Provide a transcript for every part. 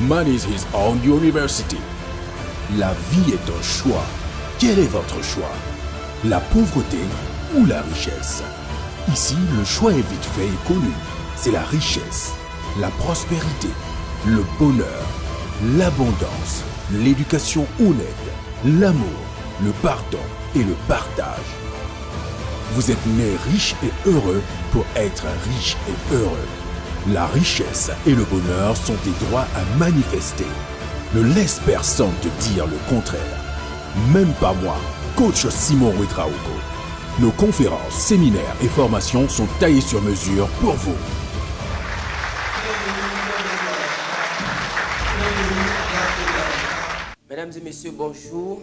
Man is his own university. La vie est un choix. Quel est votre choix? La pauvreté ou la richesse? Ici, le choix est vite fait et connu. C'est la richesse, la prospérité, le bonheur, l'abondance, l'éducation honnête, l'amour, le pardon et le partage. Vous êtes né riche et heureux pour être riche et heureux. La richesse et le bonheur sont des droits à manifester. Ne laisse personne te dire le contraire. Même pas moi, coach Simon Ouedraogo. Nos conférences, séminaires et formations sont taillées sur mesure pour vous. Mesdames et messieurs, bonjour.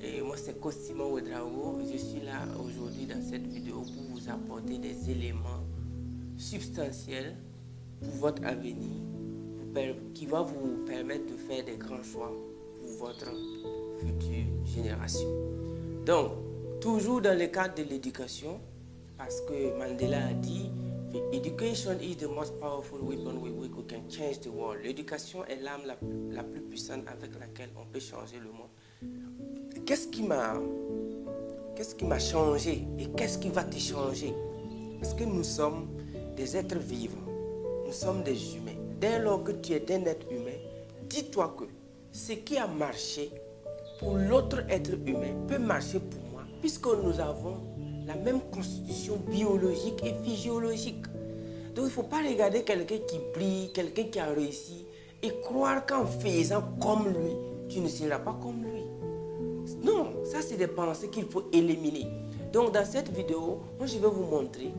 Et moi, c'est coach Simon Ouedraogo. Je suis là aujourd'hui dans cette vidéo pour vous apporter des éléments substantiels pour votre avenir, qui va vous permettre de faire des grands choix pour votre future génération. Donc, toujours dans le cadre de l'éducation, parce que Mandela a dit « Education is the most powerful weapon with which we can change the world ». L'éducation est l'arme la plus puissante avec laquelle on peut changer le monde. Qu'est-ce qui m'a changé et qu'est-ce qui va te changer? Parce que nous sommes des êtres vivants, nous sommes des humains. Dès lors que tu es un être humain, dis-toi que ce qui a marché pour l'autre être humain peut marcher pour moi, puisque nous avons la même constitution biologique et physiologique. Donc il ne faut pas regarder quelqu'un qui brille, quelqu'un qui a réussi, et croire qu'en faisant comme lui, tu ne seras pas comme lui. Non, ça c'est des pensées qu'il faut éliminer. Donc dans cette vidéo, moi je vais vous montrer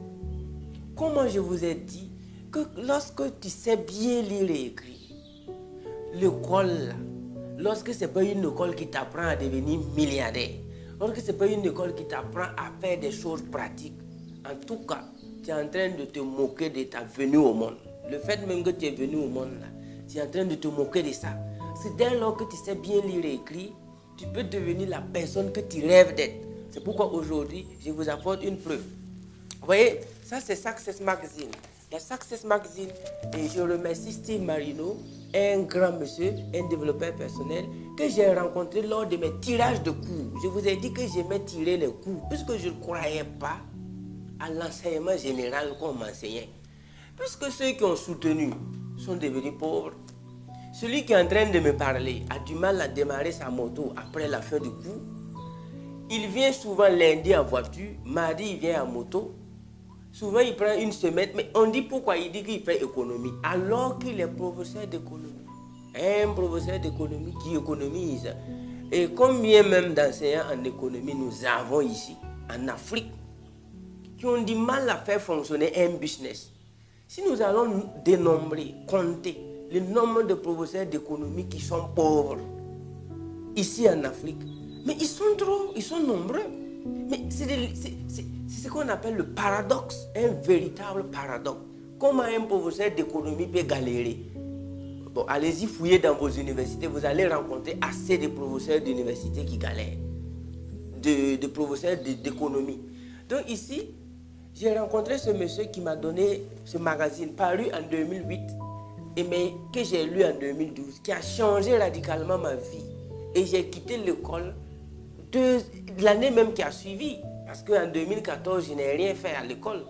comment je vous ai dit que lorsque tu sais bien lire et écrire, l'école, lorsque ce n'est pas une école qui t'apprend à devenir milliardaire, lorsque ce n'est pas une école qui t'apprend à faire des choses pratiques, en tout cas, tu es en train de te moquer de ta venue au monde. Le fait même que tu es venu au monde, là, tu es en train de te moquer de ça. C'est dès lors que tu sais bien lire et écrire, tu peux devenir la personne que tu rêves d'être. C'est pourquoi aujourd'hui, je vous apporte une preuve. Vous voyez, ça c'est Success Magazine. La Success Magazine, et je remercie Steve Marino, un grand monsieur, un développeur personnel, que j'ai rencontré lors de mes tirages de cours. Je vous ai dit que j'aimais tirer les cours, puisque je ne croyais pas à l'enseignement général qu'on m'enseignait. Puisque ceux qui ont soutenu sont devenus pauvres. Celui qui est en train de me parler a du mal à démarrer sa moto après la fin du cours. Il vient souvent lundi en voiture, mardi il vient en moto. Souvent il prend une semaine, mais on dit pourquoi il dit qu'il fait économie, alors qu'il est professeur d'économie. Un professeur d'économie qui économise. Et combien même d'enseignants en économie nous avons ici, en Afrique, qui ont du mal à faire fonctionner un business. Si nous allons dénombrer, compter le nombre de professeurs d'économie qui sont pauvres ici en Afrique, mais ils sont nombreux. Mais c'est ce qu'on appelle le paradoxe, un véritable paradoxe. Comment un professeur d'économie peut galérer? Bon, allez-y fouiller dans vos universités, vous allez rencontrer assez de professeurs d'université qui galèrent, de professeurs d'économie. Donc ici, j'ai rencontré ce monsieur qui m'a donné ce magazine paru en 2008, mais que j'ai lu en 2012, qui a changé radicalement ma vie. Et j'ai quitté l'école l'année même qui a suivi. Parce qu'en 2014, je n'ai rien fait à l'école.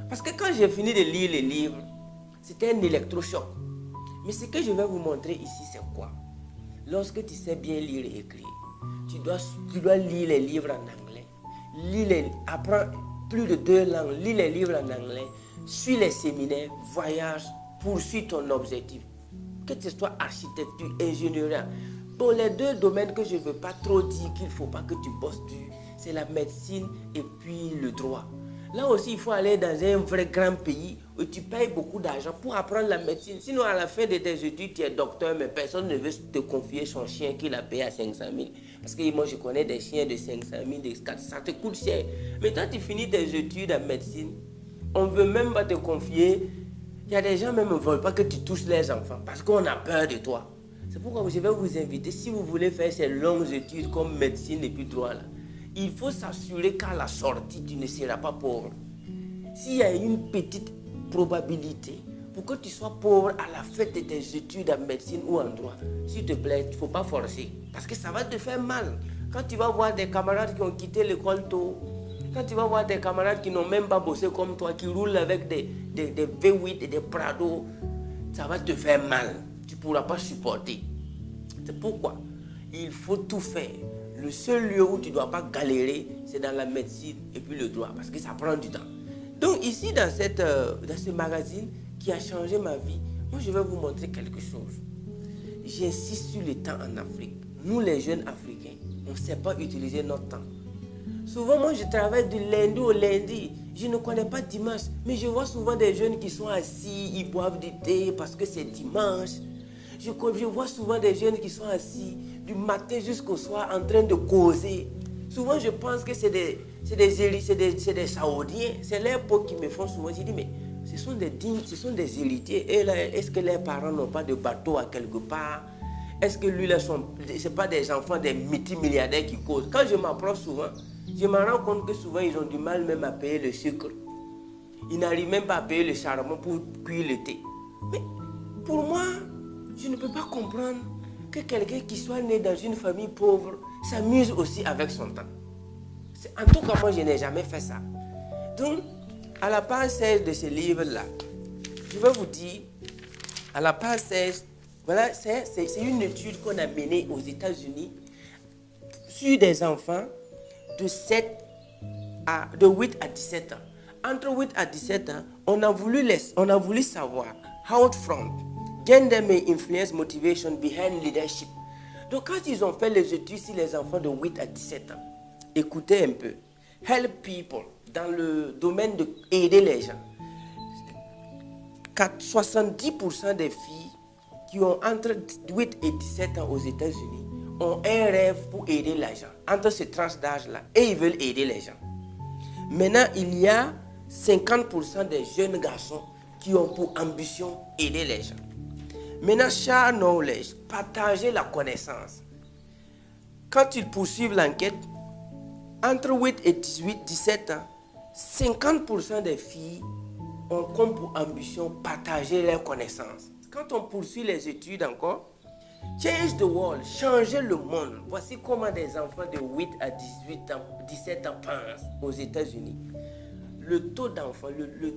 Parce que quand j'ai fini de lire les livres, c'était un électrochoc. Mais ce que je vais vous montrer ici, c'est quoi? Lorsque tu sais bien lire et écrire, tu dois lire les livres en anglais. Apprends plus de 2 langues, lis les livres en anglais, suis les séminaires, voyage, poursuis ton objectif. Que ce soit architecture, ingénierie. Bon, les 2 domaines que je ne veux pas trop dire qu'il ne faut pas que tu bosses dessus, c'est la médecine et puis le droit. Là aussi, il faut aller dans un vrai grand pays où tu payes beaucoup d'argent pour apprendre la médecine. Sinon, à la fin de tes études, tu es docteur, mais personne ne veut te confier son chien qu'il a payé à 500 000. Parce que moi, je connais des chiens de 500 000, de 400 000, ça te coûte cher. Mais quand tu finis tes études en médecine, on ne veut même pas te confier. Il y a des gens même qui ne veulent pas que tu touches les enfants parce qu'on a peur de toi. C'est pourquoi je vais vous inviter, si vous voulez faire ces longues études comme médecine et puis droit, là, il faut s'assurer qu'à la sortie, tu ne seras pas pauvre. S'il y a une petite probabilité pour que tu sois pauvre à la fin de tes études en médecine ou en droit, s'il te plaît, il ne faut pas forcer. Parce que ça va te faire mal. Quand tu vas voir des camarades qui ont quitté l'école tôt, quand tu vas voir des camarades qui n'ont même pas bossé comme toi, qui roulent avec des V8 et des Prado, ça va te faire mal. Tu ne pourras pas supporter. C'est pourquoi il faut tout faire. Le seul lieu où tu ne dois pas galérer, c'est dans la médecine et puis le droit, parce que ça prend du temps. Donc ici, dans ce magazine qui a changé ma vie, moi je vais vous montrer quelque chose. J'insiste sur le temps en Afrique. Nous les jeunes Africains, on ne sait pas utiliser notre temps. Souvent, moi je travaille du lundi au lundi. Je ne connais pas dimanche, mais je vois souvent des jeunes qui sont assis, ils boivent du thé parce que c'est dimanche. Je vois souvent des jeunes qui sont assis du matin jusqu'au soir en train de causer. Souvent, je pense que c'est des Saoudiens. C'est les peaux qui me font souvent. Je dis, mais ce sont des dignes, ce sont des héritiers. Et là, est-ce que les parents n'ont pas de bateau à quelque part? Est-ce que lui, ce n'est pas des enfants des multimilliardaires qui causent? Quand je m'approche souvent, je me rends compte que souvent, ils ont du mal même à payer le sucre. Ils n'arrivent même pas à payer le charbon pour cuire le thé. Mais pour moi, je ne peux pas comprendre que quelqu'un qui soit né dans une famille pauvre s'amuse aussi avec son temps. En tout cas, moi, je n'ai jamais fait ça. Donc, à la page 16 de ce livre-là, je vais vous dire, à la page 16, voilà, c'est une étude qu'on a menée aux États-Unis sur des enfants de 8 à 17 ans. Entre 8 à 17 ans, on a voulu savoir how from gender may influence motivation behind leadership. Donc, quand ils ont fait les études sur les enfants de 8 à 17 ans, écoutez un peu. Help people, dans le domaine d'aider les gens. 70% des filles qui ont entre 8 et 17 ans aux États-Unis ont un rêve pour aider les gens, entre ces tranches d'âge-là, et ils veulent aider les gens. Maintenant, il y a 50% des jeunes garçons qui ont pour ambition aider les gens. Maintenant, share knowledge, partager la connaissance. Quand ils poursuivent l'enquête, entre 8 et 17 ans, 50% des filles ont comme pour ambition partager leurs connaissances. Quand on poursuit les études encore, change the world, changer le monde. Voici comment des enfants de 8 à 17 ans pensent aux États-Unis. Le taux d'enfants, le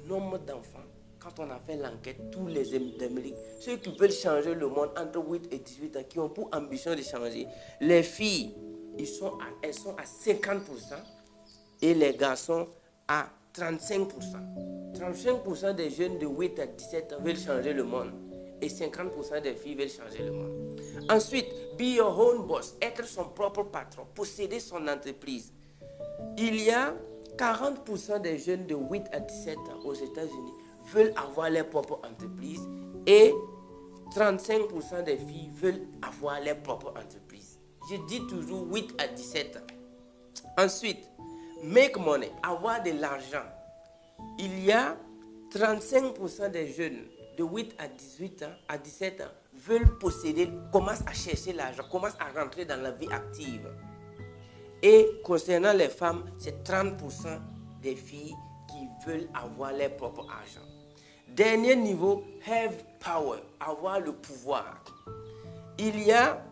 nombre d'enfants, quand on a fait l'enquête, tous les Américains, ceux qui veulent changer le monde entre 8 et 18 ans, qui ont pour ambition de changer, les filles, elles sont à 50% et les garçons à 35%. 35% des jeunes de 8 à 17 ans veulent changer le monde et 50% des filles veulent changer le monde. Ensuite, be your own boss, être son propre patron, posséder son entreprise. Il y a 40% des jeunes de 8 à 17 ans aux États-Unis veulent avoir leur propre entreprise et 35% des filles veulent avoir leur propre entreprise. Je dis toujours 8 à 17 ans. Ensuite, make money, avoir de l'argent. Il y a 35% des jeunes de 8 à 18 ans, à 17 ans, veulent posséder, commencent à chercher l'argent, commencent à rentrer dans la vie active. Et concernant les femmes, c'est 30% des filles qui veulent avoir leur propre argent. Dernier niveau, have power, avoir le pouvoir. Il y a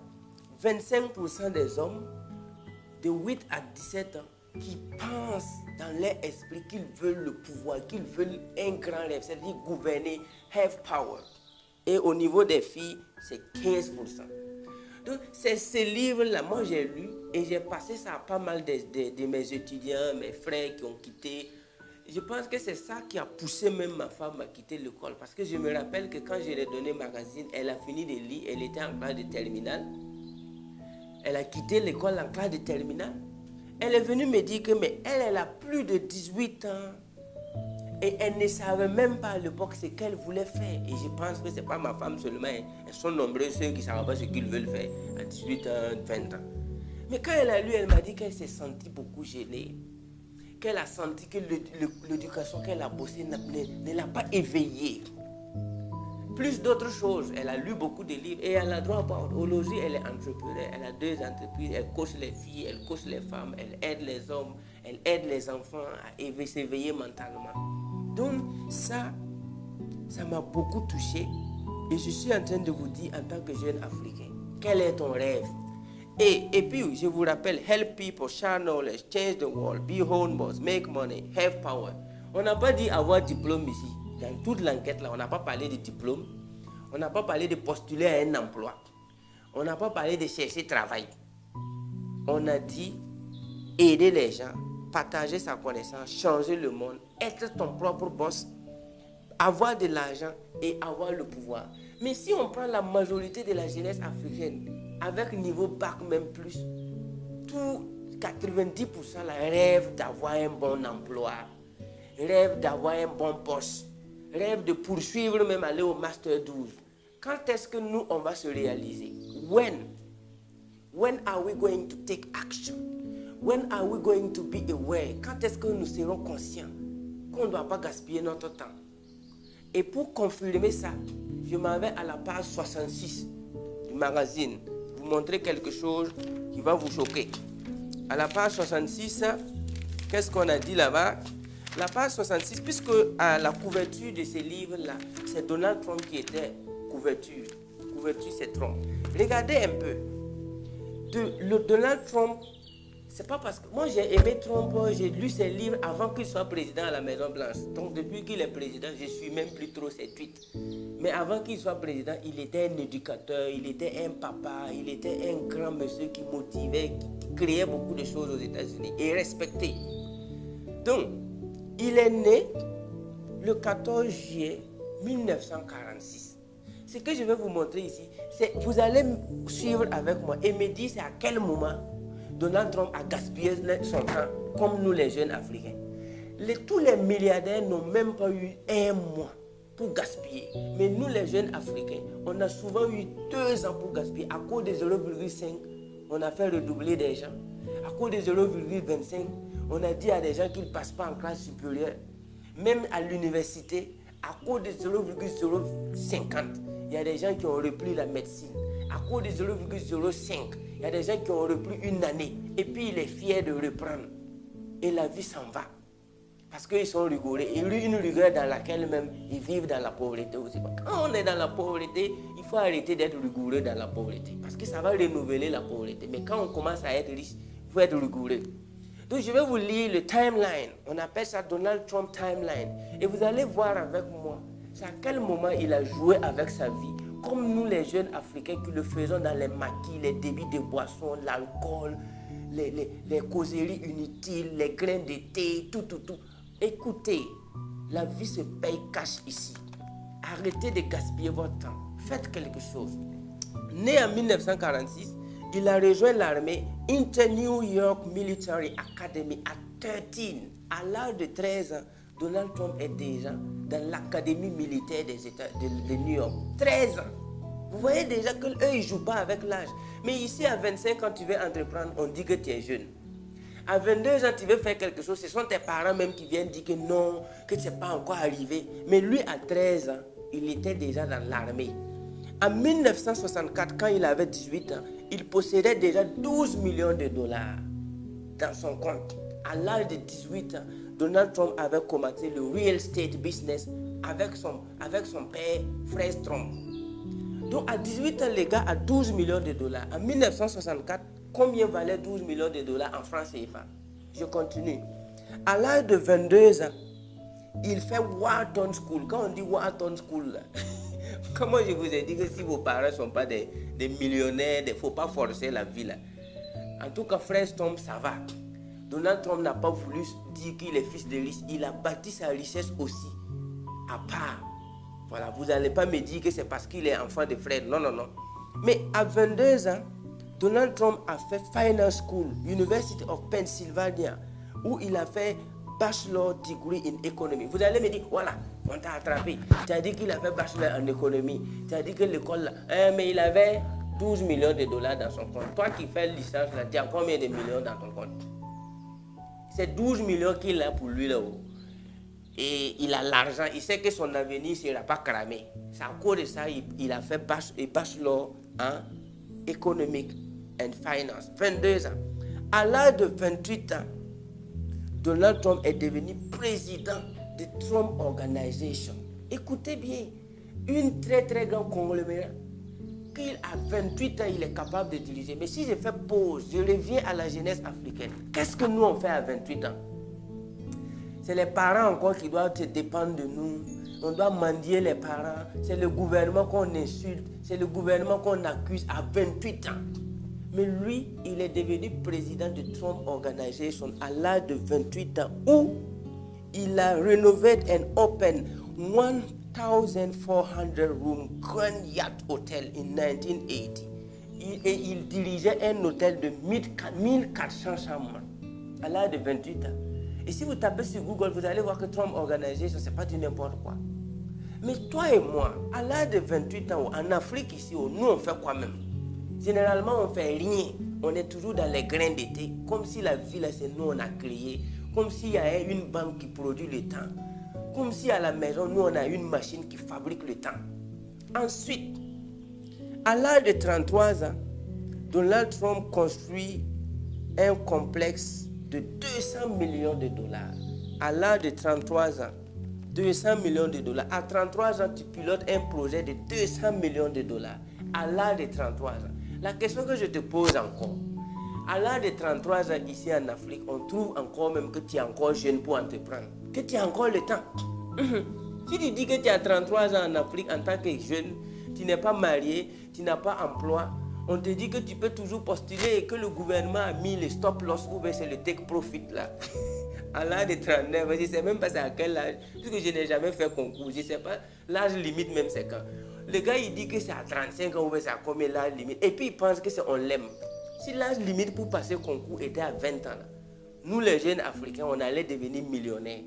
25% des hommes de 8 à 17 ans qui pensent dans leur esprit qu'ils veulent le pouvoir, qu'ils veulent un grand rêve, c'est-à-dire gouverner, have power. Et au niveau des filles, c'est 15%. Donc, c'est ce livre-là, moi j'ai lu et j'ai passé ça à pas mal de mes étudiants, mes frères qui ont quitté. Je pense que c'est ça qui a poussé même ma femme à quitter l'école. Parce que je me rappelle que quand je lui ai donné le magazine, elle a fini de lire, elle était en classe de terminale. Elle a quitté l'école en classe de terminale. Elle est venue me dire que mais elle a plus de 18 ans. Et elle ne savait même pas à l'époque ce qu'elle voulait faire. Et je pense que ce n'est pas ma femme seulement. Elles sont nombreux ceux qui ne savent pas ce qu'ils veulent faire à 18 ans, 20 ans. Mais quand elle a lu, elle m'a dit qu'elle s'est sentie beaucoup gênée. Qu'elle a senti que l'éducation qu'elle a bossée ne l'a pas éveillée. Plus d'autres choses. Elle a lu beaucoup de livres et elle a droit à aujourd'hui, elle est entrepreneur. Elle a 2 entreprises. Elle coach les filles, elle coach les femmes, elle aide les hommes, elle aide les enfants à s'éveiller mentalement. Donc ça, ça m'a beaucoup touché. Et je suis en train de vous dire en tant que jeune Africain, quel est ton rêve? Et puis, je vous rappelle, help people, share knowledge, change the world, be home boss, make money, have power. On n'a pas dit avoir diplôme ici. Dans toute l'enquête, là, on n'a pas parlé de diplôme. On n'a pas parlé de postuler à un emploi. On n'a pas parlé de chercher travail. On a dit aider les gens, partager sa connaissance, changer le monde, être ton propre boss, avoir de l'argent et avoir le pouvoir. Mais si on prend la majorité de la jeunesse africaine, avec niveau bac même plus, tout 90% là, rêve d'avoir un bon emploi, rêve d'avoir un bon poste, rêve de poursuivre même aller au master 12. Quand est-ce que nous on va se réaliser? When are we going to take action? When are we going to be aware? Quand est-ce que nous serons conscients qu'on ne doit pas gaspiller notre temps? Et pour confirmer ça, je m'en vais à la page 66 du magazine. Vous montrer quelque chose qui va vous choquer. À la page 66, qu'est-ce qu'on a dit là-bas? La page 66, puisque à la couverture de ces livres-là, c'est Donald Trump qui était couverture. Couverture, c'est Trump. Regardez un peu. Le Donald Trump, c'est pas parce que moi j'ai aimé Trump, j'ai lu ses livres avant qu'il soit président à la Maison Blanche. Donc depuis qu'il est président, je suis même plus trop ses tweets. Mais avant qu'il soit président, il était un éducateur, il était un papa, il était un grand monsieur qui motivait, qui créait beaucoup de choses aux États-Unis et respecté. Donc, il est né le 14 juillet 1946. Ce que je vais vous montrer ici, c'est vous allez suivre avec moi et me dire c'est à quel moment Donald Trump a gaspillé son temps, comme nous les jeunes Africains. Tous les milliardaires n'ont même pas eu un mois pour gaspiller. Mais nous les jeunes Africains, on a souvent eu 2 ans pour gaspiller. À cause de 0,5, on a fait redoubler des gens. À cause de 0,25, on a dit à des gens qu'ils ne passent pas en classe supérieure. Même à l'université, à cause de 0,050, il y a des gens qui ont repris la médecine. À cause de 0,05, il y a des gens qui ont repris une année. Et puis il est fier de reprendre. Et la vie s'en va. Parce qu'ils sont rigoureux. Et lui, une rigueur dans laquelle même ils vivent dans la pauvreté aussi. Quand on est dans la pauvreté, il faut arrêter d'être rigoureux dans la pauvreté. Parce que ça va renouveler la pauvreté. Mais quand on commence à être riche, il faut être rigoureux. Donc je vais vous lire le timeline. On appelle ça Donald Trump timeline. Et vous allez voir avec moi, c'est à quel moment il a joué avec sa vie. Comme nous les jeunes Africains qui le faisons dans les maquis, les débits de boissons, l'alcool, les causeries inutiles, les grains de thé, tout. Écoutez, la vie se paye cash ici. Arrêtez de gaspiller votre temps. Faites quelque chose. Né en 1946, il a rejoint l'armée Inter New York Military Academy à 13. À l'âge de 13 ans, Donald Trump est déjà dans l'académie militaire des États de New York. 13 ans. Vous voyez déjà qu'eux, ils ne jouent pas avec l'âge. Mais ici, à 25 ans, tu veux entreprendre, on dit que tu es jeune. À 22 ans, tu veux faire quelque chose, ce sont tes parents même qui viennent dire que non, que ce n'est pas encore arrivé. Mais lui, à 13 ans, il était déjà dans l'armée. En 1964, quand il avait 18 ans, il possédait déjà 12 millions de dollars dans son compte. À l'âge de 18 ans, Donald Trump avait commencé le real estate business avec son père, Fred Trump. Donc à 18 ans, les gars a 12 millions de dollars. En 1964, combien valait 12 millions de dollars en francs CFA? Je continue. À l'âge de 22 ans, il fait Wharton School. Quand on dit Wharton School, là, comment je vous ai dit que si vos parents ne sont pas des millionnaires, il ne faut pas forcer la vie là. En tout cas, Fred Trump, ça va. Donald Trump n'a pas voulu dire qu'il est fils de riche. Il a bâti sa richesse aussi, à part. Voilà, vous n'allez pas me dire que c'est parce qu'il est enfant de Fred. Non. Mais à 22 ans, Donald Trump a fait Finance School, University of Pennsylvania, où il a fait Bachelor Degree in Economy. Vous allez me dire, voilà, on t'a attrapé. Tu as dit qu'il avait Bachelor en économie. Tu as dit que l'école, là, mais il avait 12 millions de dollars dans son compte. Toi qui fais licence, là, tu as combien de millions dans ton compte? C'est 12 millions qu'il a pour lui là-haut. Et il a l'argent, il sait que son avenir ne sera pas cramé. C'est à cause de ça il a fait Bachelor en Economic and Finance. 22 ans. À l'âge de 28 ans, Donald Trump est devenu président de Trump Organization. Écoutez bien, une très très grande conglomérat, qu'il a 28 ans, il est capable de diriger. Mais si je fais pause, je reviens à la jeunesse africaine. Qu'est-ce que nous on fait à 28 ans? C'est les parents encore qui doivent se dépendre de nous. On doit mendier les parents. C'est le gouvernement qu'on insulte. C'est le gouvernement qu'on accuse à 28 ans. Mais lui, il est devenu président de Trump Organization à l'âge de 28 ans où il a rénové and opened 1,400 room Grand Yacht Hotel in 1980. Et il dirigeait un hôtel de 1400 chambres à l'âge de 28 ans. Et si vous tapez sur Google, vous allez voir que Trump Organization, ce n'est pas du n'importe quoi. Mais toi et moi, à l'âge de 28 ans, en Afrique ici, nous on fait quoi même? Généralement, on ne fait rien. On est toujours dans les grains d'été, comme si la vie, là, c'est nous on a créé. Comme s'il y a une banque qui produit le temps. Comme si à la maison, nous on a une machine qui fabrique le temps. Ensuite, à l'âge de 33 ans, Donald Trump construit un complexe de 200 millions de dollars. À l'âge de 33 ans, 200 millions de dollars. À 33 ans, tu pilotes un projet de 200 millions de dollars. À l'âge de 33 ans. La question que je te pose encore, à l'âge de 33 ans ici en Afrique, on trouve encore même que tu es encore jeune pour entreprendre. Que tu as encore le temps. Si tu dis que tu as 33 ans en Afrique en tant que jeune, tu n'es pas marié, tu n'as pas emploi, on te dit que tu peux toujours postuler et que le gouvernement a mis le stop loss ou bien c'est le take profit là. À l'âge de 39, je ne sais même pas c'est à quel âge, puisque je n'ai jamais fait concours, je ne sais pas l'âge limite même c'est quand. Le gars il dit que c'est à 35 ans ou bien c'est à combien l'âge limite et puis il pense que c'est on l'aime. Si l'âge limite pour passer concours était à 20 ans, là, nous les jeunes africains on allait devenir millionnaires.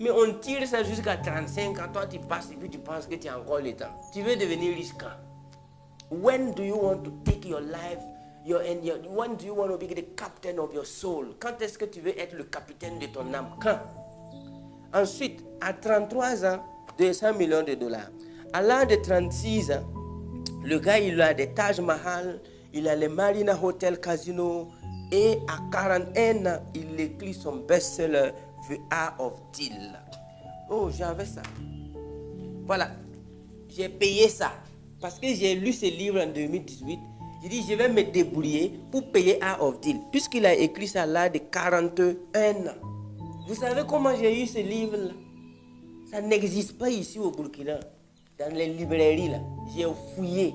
Mais on tire ça jusqu'à 35 ans, toi tu passes et puis tu penses que tu as encore le temps. Tu veux devenir riche quand? When do you want to take your life? When do you want to be the captain of your soul? Quand est-ce que tu veux être le capitaine de ton âme? Quand? Ensuite, à 33 ans, 200 millions de dollars. À l'âge de 36 ans, le gars, il a des Taj Mahal, il a les Marina Hotel Casino, et à 41 ans, il écrit son best-seller, The Art of Deal. Oh, j'avais ça. Voilà. J'ai payé ça. Parce que j'ai lu ce livre en 2018. J'ai dit, je vais me débrouiller pour payer Art of Deal. Puisqu'il a écrit ça à l'âge de 41 ans. Vous savez comment j'ai eu ce livre-là? Ça n'existe pas ici au Burkina. Dans les librairies, là. J'ai fouillé.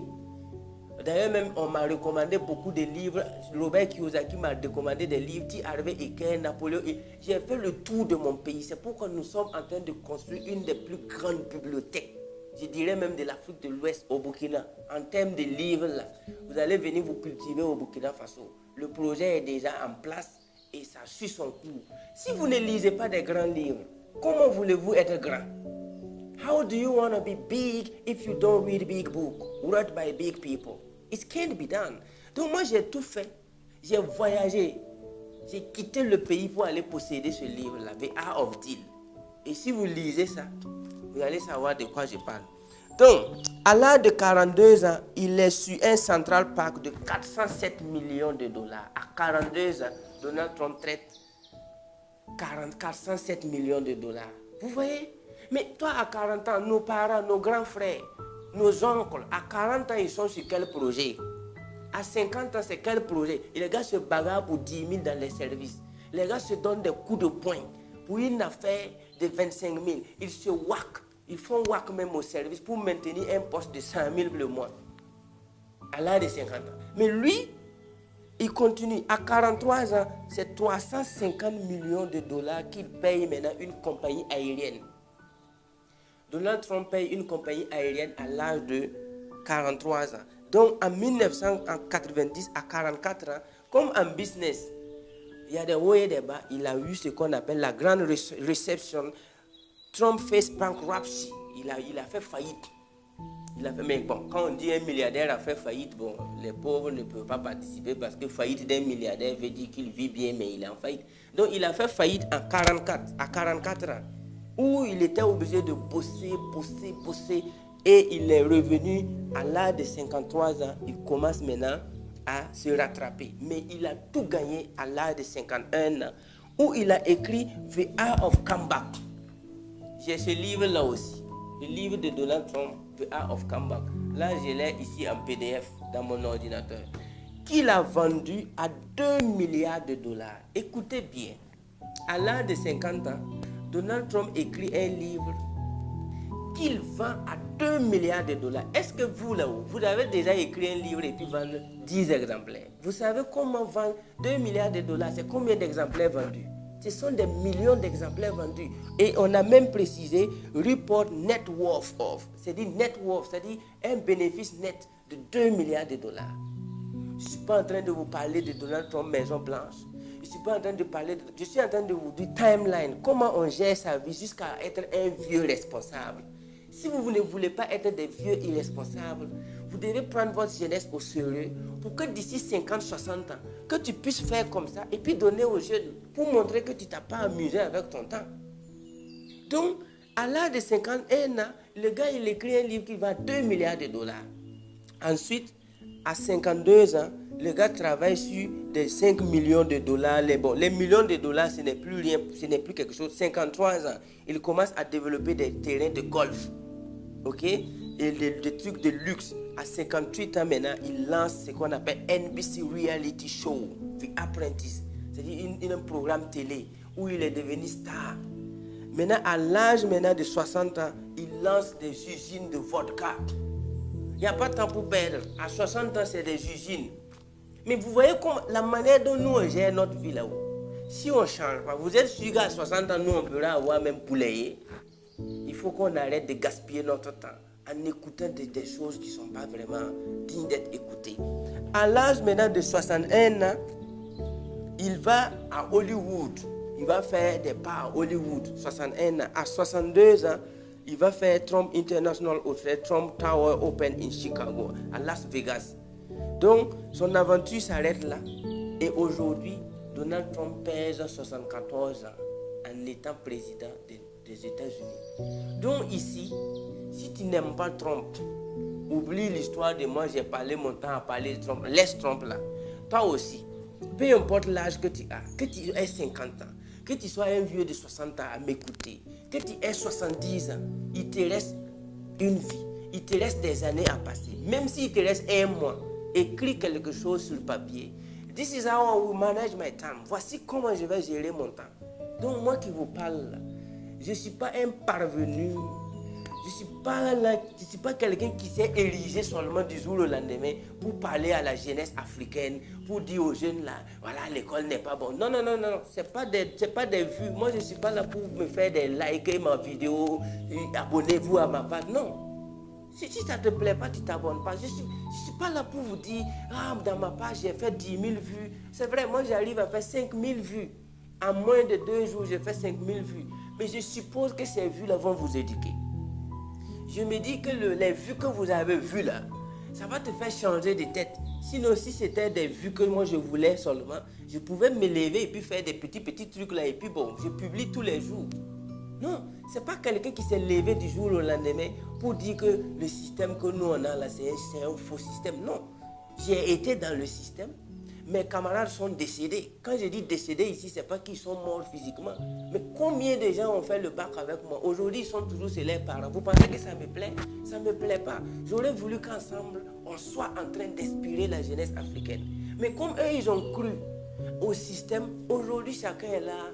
D'ailleurs, même, on m'a recommandé beaucoup de livres. Robert Kiyosaki m'a recommandé des livres. T. Harvey Eker, Napoléon. J'ai fait le tour de mon pays. C'est pourquoi nous sommes en train de construire une des plus grandes bibliothèques. Je dirais même de l'Afrique de l'Ouest au Burkina. En termes de livres, là, vous allez venir vous cultiver au Burkina Faso. Le projet est déjà en place et ça suit son cours. Si vous ne lisez pas des grands livres, comment voulez-vous être grand? How do you want to be big if you don't read big books written by big people? It can't be done. Donc moi j'ai tout fait. J'ai voyagé. J'ai quitté le pays pour aller posséder ce livre-là, The Art of Deal. Et si vous lisez ça, vous allez savoir de quoi je parle. Donc, à l'âge de 42 ans, il est sur un Central Park de 407 millions de dollars. À 42 ans, Donald Trump traite 407 millions de dollars. Vous voyez? Mais toi, à 40 ans, nos parents, nos grands frères, nos oncles, à 40 ans, ils sont sur quel projet? À 50 ans, c'est quel projet? Et les gars se bagarrent pour 10 000 dans les services. Les gars se donnent des coups de poing. Pour une affaire de 25 000, ils se whack. Ils font whack même au service pour maintenir un poste de 100 000 le mois. À l'âge de 50 ans. Mais lui, il continue. À 43 ans, c'est 350 millions de dollars qu'il paye maintenant une compagnie aérienne. Donald Trump paye une compagnie aérienne à l'âge de 43 ans. Donc en 1990 à 44 ans, comme en business, il y a des hauts et des bas. Il a eu ce qu'on appelle la grande réception. Trump face bankruptcy. Il a fait faillite. Mais bon, quand on dit un milliardaire a fait faillite, bon, les pauvres ne peuvent pas participer parce que faillite d'un milliardaire veut dire qu'il vit bien, mais il est en faillite. Donc il a fait faillite à 44 ans, où il était obligé de bosser. Et il est revenu à l'âge de 53 ans. Il commence maintenant à se rattraper. Mais il a tout gagné à l'âge de 51 ans, où il a écrit The Art of Comeback. J'ai ce livre-là aussi. le livre de Donald Trump, The Art of Comeback. Là, je l'ai ici en PDF dans mon ordinateur. Qu'il a vendu à 2 milliards de dollars. Écoutez bien, à l'âge de 50 ans, Donald Trump écrit un livre qu'il vend à 2 milliards de dollars. Est-ce que vous, là-haut, vous avez déjà écrit un livre et puis vendre 10 exemplaires? Vous savez comment vendre 2 milliards de dollars? C'est combien d'exemplaires vendus? Ce sont des millions d'exemplaires vendus. Et on a même précisé report net worth of. C'est-à-dire net worth, c'est-à-dire un bénéfice net de 2 milliards de dollars. Je ne suis pas en train de vous parler de Donald Trump Maison Blanche. Je suis pas en train de parler, je suis en train de vous dire timeline, comment on gère sa vie jusqu'à être un vieux responsable. Si vous ne voulez pas être des vieux irresponsables, vous devez prendre votre jeunesse au sérieux pour que d'ici 50, 60 ans, que tu puisses faire comme ça et puis donner aux jeunes pour montrer que tu ne t'as pas amusé avec ton temps. Donc, à l'âge de 51 ans, le gars, il écrit un livre qui vend 2 milliards de dollars. Ensuite, à 52 ans, le gars travaille sur des 5 millions de dollars. Les millions de dollars, ce n'est plus rien, ce n'est plus quelque chose. 53 ans, il commence à développer des terrains de golf. Ok? Et des trucs de luxe. À 58 ans maintenant, il lance ce qu'on appelle NBC Reality Show, The Apprentice. C'est-à-dire un programme télé où il est devenu star. Maintenant, à l'âge de 60 ans, il lance des usines de vodka. Il n'y a pas de temps pour perdre. À 60 ans, c'est des usines. Mais vous voyez comment, la manière dont nous on gère notre vie là-haut. Si on ne change pas, vous êtes sûr qu'à 60 ans, nous on peut avoir même poulet. Il faut qu'on arrête de gaspiller notre temps en écoutant des choses qui ne sont pas vraiment dignes d'être écoutées. À l'âge maintenant de 61 ans, il va à Hollywood. Il va faire des pas à Hollywood, 61 ans. À 62 ans, il va faire Trump International Hotel, Trump Tower Open in Chicago, à Las Vegas. Donc, son aventure s'arrête là. Et aujourd'hui, Donald Trump pèse 74 ans en étant président des États-Unis. Donc ici, si tu n'aimes pas Trump, oublie l'histoire de moi, j'ai parlé mon temps à parler de Trump. Laisse Trump là. Toi aussi, peu importe l'âge que tu as, que tu aies 50 ans, que tu sois un vieux de 60 ans à m'écouter, que tu aies 70 ans, il te reste une vie, il te reste des années à passer. Même s'il te reste un mois, écris quelque chose sur le papier. This is how I will manage my time. Voici comment je vais gérer mon temps. Donc moi qui vous parle là, je ne suis pas un parvenu. Je ne suis pas quelqu'un qui s'est érigé seulement du jour au lendemain pour parler à la jeunesse africaine, pour dire aux jeunes là, voilà, l'école n'est pas bonne. Non, non, non, non, ce n'est pas des vues. Moi, je ne suis pas là pour me faire des likes ma vidéo, abonnez-vous à ma page. Non. Si ça ne te plaît pas, tu ne t'abonnes pas. Je ne suis pas là pour vous dire, ah, dans ma page, j'ai fait 10 000 vues. C'est vrai, moi, j'arrive à faire 5 000 vues. En moins de 2 jours, j'ai fait 5 000 vues. Mais je suppose que ces vues-là vont vous éduquer. Je me dis que les vues que vous avez vues là, ça va te faire changer de tête. Sinon, si c'était des vues que moi je voulais seulement, je pouvais me lever et puis faire des petits trucs là et puis bon, je publie tous les jours. Non, ce n'est pas quelqu'un qui s'est levé du jour au lendemain pour dire que le système que nous on a là, c'est un faux système. Non, j'ai été dans le système. Mes camarades sont décédés. Quand je dis décédés ici, ce n'est pas qu'ils sont morts physiquement. Mais combien de gens ont fait le bac avec moi? Aujourd'hui, ils sont toujours chez leurs parents. Vous pensez que ça me plaît? Ça ne me plaît pas. J'aurais voulu qu'ensemble, on soit en train d'inspirer la jeunesse africaine. Mais comme eux, ils ont cru au système, aujourd'hui, chacun est là.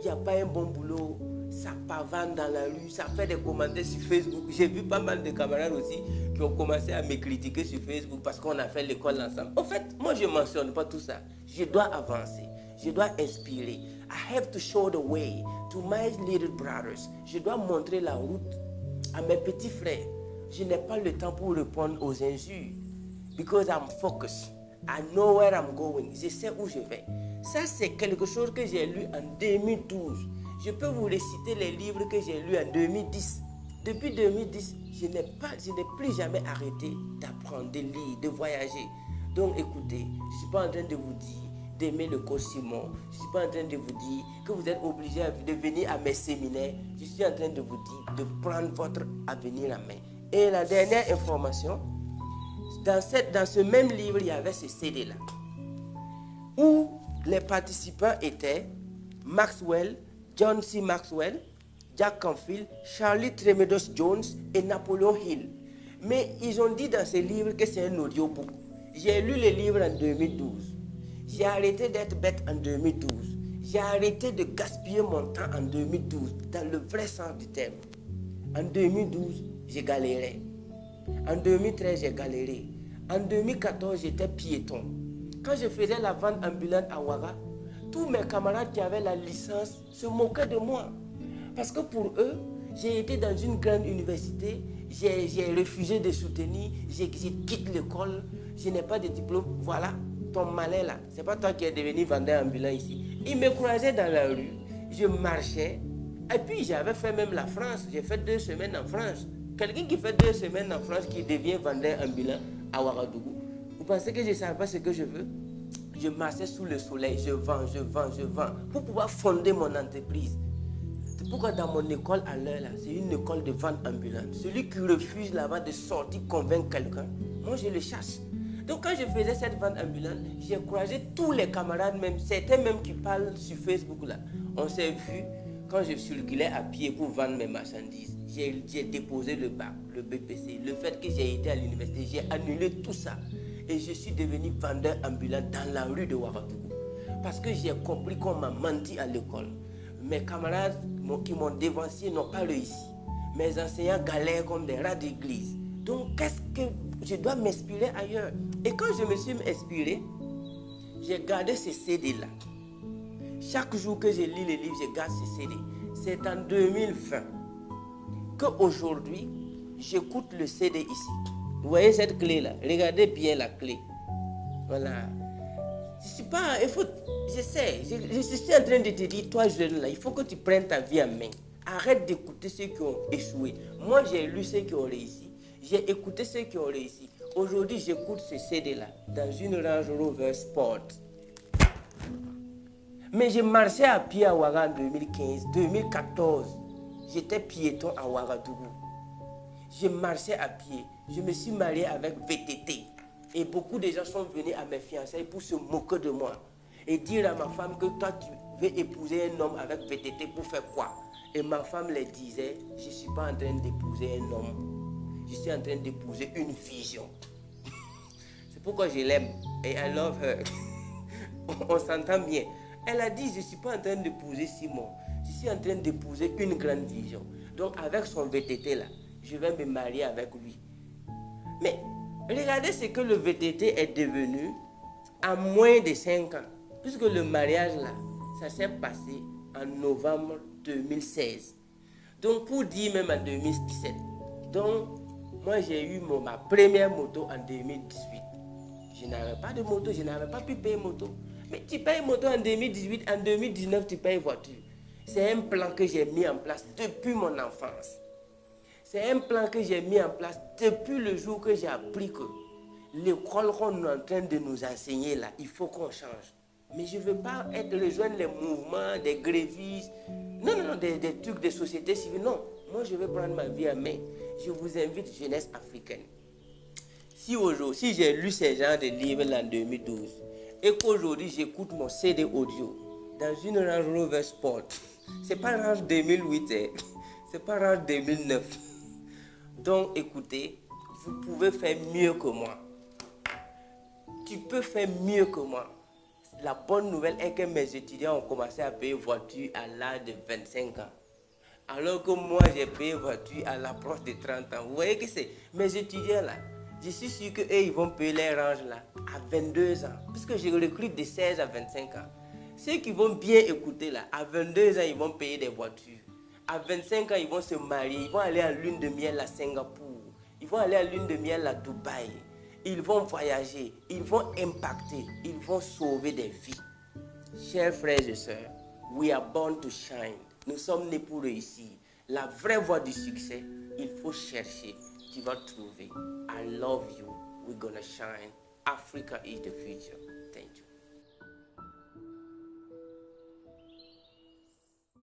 Il n'y a pas un bon boulot. Ça pavane dans la rue, ça fait des commentaires sur Facebook. J'ai vu pas mal de camarades aussi qui ont commencé à me critiquer sur Facebook parce qu'on a fait l'école ensemble. En fait, moi je ne mentionne pas tout ça. Je dois avancer, je dois inspirer. I have to show the way to my little brothers. Je dois montrer la route à mes petits frères. Je n'ai pas le temps pour répondre aux injures. Because I'm focused. I know where I'm going. Je sais où je vais. Ça, c'est quelque chose que j'ai lu en 2012. Je peux vous réciter les livres que j'ai lus en 2010. Depuis 2010, je n'ai plus jamais arrêté d'apprendre, de lire, de voyager. Donc écoutez, je ne suis pas en train de vous dire d'aimer le coach Simon. Je ne suis pas en train de vous dire que vous êtes obligé de venir à mes séminaires. Je suis en train de vous dire de prendre votre avenir en main. Et la dernière information, dans ce même livre, il y avait ce CD-là, où les participants étaient Maxwell, John C. Maxwell, Jack Canfield, Charlie Tremados Jones et Napoleon Hill. Mais ils ont dit dans ces livres que c'est un audiobook. J'ai lu les livres en 2012. J'ai arrêté d'être bête en 2012. J'ai arrêté de gaspiller mon temps en 2012, dans le vrai sens du terme. En 2012, j'ai galéré. En 2013, j'ai galéré. En 2014, j'étais piéton. Quand je faisais la vente ambulante à Ouaga, tous mes camarades qui avaient la licence se moquaient de moi. Parce que pour eux, j'ai été dans une grande université, j'ai refusé de soutenir, j'ai quitté l'école, je n'ai pas de diplôme. Voilà, ton malin là, c'est pas toi qui es devenu vendeur ambulant ici. Ils me croisaient dans la rue, je marchais, et puis j'avais fait même la France, j'ai fait 2 semaines en France. Quelqu'un qui fait 2 semaines en France qui devient vendeur ambulant à Ouagadougou, vous pensez que je ne savais pas ce que je veux? Je marchais sous le soleil, je vends pour pouvoir fonder mon entreprise. C'est pourquoi dans mon école à l'heure là, c'est une école de vente ambulante. Celui qui refuse là-bas de sortir convaincre quelqu'un, moi je le chasse. Donc quand je faisais cette vente ambulante, j'ai croisé tous les camarades, même certains même qui parlent sur Facebook là. On s'est vu quand je circulais à pied pour vendre mes marchandises. J'ai déposé le bac, le BPC, le fait que j'ai été à l'université, j'ai annulé tout ça. Et je suis devenu vendeur ambulant dans la rue de Ouagadougou. Parce que j'ai compris qu'on m'a menti à l'école. Mes camarades qui m'ont dévancé n'ont pas réussi. Mes enseignants galèrent comme des rats d'église. Donc, qu'est-ce que je dois m'inspirer ailleurs? Et quand je me suis inspiré, j'ai gardé ces CD-là. Chaque jour que je lis les livres, je garde ces CD. C'est en 2020 qu'aujourd'hui, j'écoute le CD ici. Vous voyez cette clé-là? Regardez bien la clé. Voilà. Je suis pas... Il faut... Je sais. Je suis en train de te dire, toi jeune là, il faut que tu prennes ta vie en main. Arrête d'écouter ceux qui ont échoué. Moi, j'ai lu ceux qui ont réussi. J'ai écouté ceux qui ont réussi. Aujourd'hui, j'écoute ce CD-là dans une Range Rover Sport. Mais j'ai marché à pied à Ouaga en 2015, 2014. J'étais piéton à Ouagadougou. Je marchais à pied. Je me suis marié avec VTT. Et beaucoup de gens sont venus à mes fiançailles pour se moquer de moi. Et dire à ma femme que toi, tu veux épouser un homme avec VTT pour faire quoi? Et ma femme leur disait, je ne suis pas en train d'épouser un homme. Je suis en train d'épouser une vision. C'est pourquoi je l'aime. Et I love her. On s'entend bien. Elle a dit, je ne suis pas en train d'épouser Simon. Je suis en train d'épouser une grande vision. Donc avec son VTT là, je vais me marier avec lui. Mais regardez ce que le VTT est devenu en moins de 5 ans. Puisque le mariage là, ça s'est passé en novembre 2016. Donc pour dire même en 2017. Donc moi j'ai eu ma première moto en 2018. Je n'avais pas de moto, je n'avais pas pu payer moto. Mais tu payes moto en 2018, en 2019 tu payes voiture. C'est un plan que j'ai mis en place depuis mon enfance. C'est un plan que j'ai mis en place depuis le jour que j'ai appris que l'école qu'on est en train de nous enseigner là, il faut qu'on change. Mais je ne veux pas rejoindre les mouvements, des grévistes, non, des trucs de société civile. Non, moi je vais prendre ma vie en main. Je vous invite, jeunesse africaine. Si aujourd'hui, si j'ai lu ces genres de livres en 2012 et qu'aujourd'hui j'écoute mon CD audio dans une Range Rover Sport, c'est pas Range 2008, c'est pas Range 2009. Donc écoutez, vous pouvez faire mieux que moi. Tu peux faire mieux que moi. La bonne nouvelle est que mes étudiants ont commencé à payer voiture à l'âge de 25 ans. Alors que moi, j'ai payé voiture à l'approche de 30 ans. Vous voyez que c'est mes étudiants là. Je suis sûr qu'eux, ils vont payer les ranges là à 22 ans. Puisque je recrute de 16 à 25 ans. Ceux qui vont bien écouter là, à 22 ans, ils vont payer des voitures. À 25 ans, ils vont se marier. Ils vont aller en lune de miel à Singapour. Ils vont aller en lune de miel à Dubaï. Ils vont voyager, ils vont impacter, ils vont sauver des vies. Chers frères et sœurs, we are born to shine. Nous sommes nés pour réussir. La vraie voie du succès, il faut chercher. Tu vas trouver. I love you. We're gonna shine. Africa is the future.